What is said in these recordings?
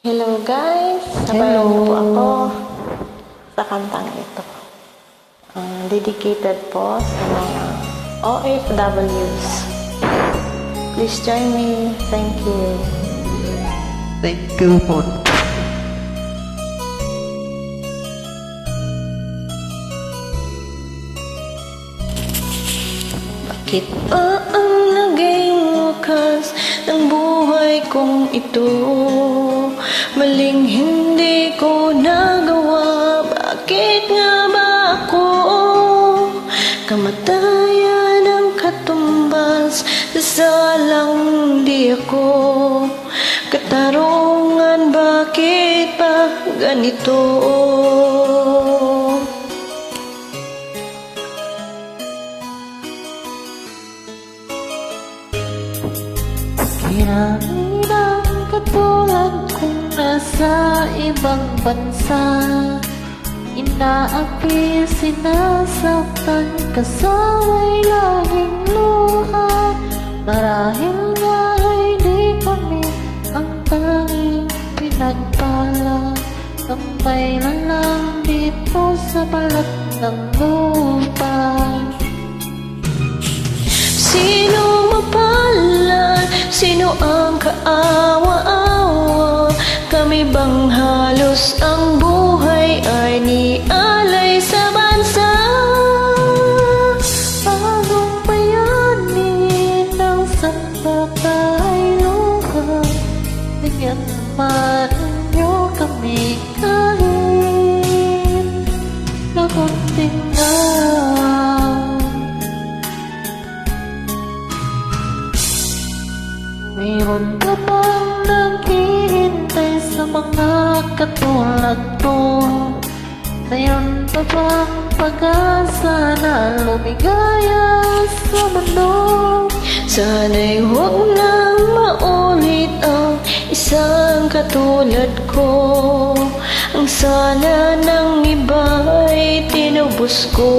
Hello guys! Sabayan Hello. po ako sa kantang ito. Dedicated po sa mga OFWs. Please join me. Thank you. Thank you po. Bakit ba ang naging wakas ng buhay kong ito? Maling hindi ko nagawa. Bakit nga ba ako? Kamatayan ang katumbas, sasalang di ako. Katarungan, bakit pa ganito? Kinamin ang katulad kong nasa ibang bansa. Inaapi, sinasaktan, kasaway laging luha. Marahil nga ay di kami ang tanging pinagpala ng may lalang dito sa balat ng lupa. Sino mapalad? Sino ang kaawa-awa? Kami bang halos ang buhay ay nialay sa bansa? Bagong bayani ng sandata ay luha. Bigyan naman ninyo kami kahit na konting mayroon ka bang naghihintay sa mga katulad ko? Mayroon pa bang pag-asa na lumigaya sa mundo? Sana'y huwag nang maulit ang isang katulad ko. Ang sana ng iba ay tinubos ko.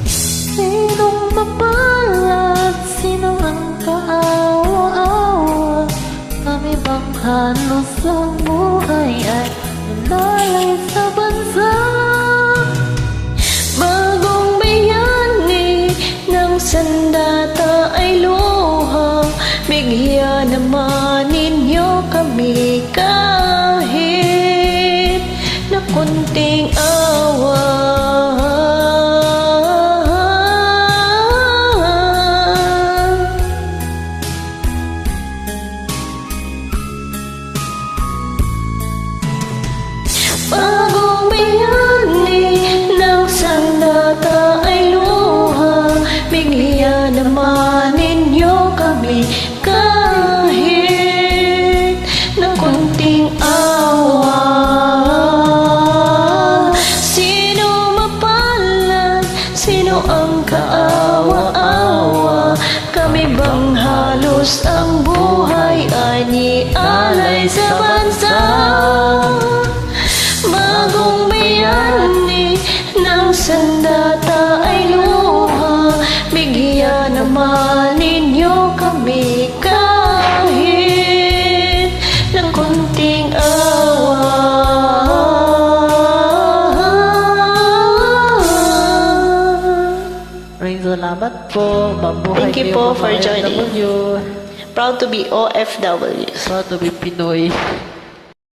Sinong mapalad? Sino ang kaawa-awa? Kami bang halos ang buhay ay nalalay sa bansa? Bagong bayani ng sandata ay luha. Bigyan naman ninyo kami kahit na konting awa. Bagong bayani ng sandata ay luha. Bigyan naman ninyo kami kahit ng konting awa. Sino mapalad? Sino ang kaawa-awa? Kami bang halos ang buhay ay nialay sa bansa? Bagong bayani ng sandata ay luha. Bigyan naman ninyo kami kahit ng konting awa. Maraming salamat po. Mabuhay Thank you kayo, po for mga joining. OFW. Proud to be OFWs. Proud to be Pinoy.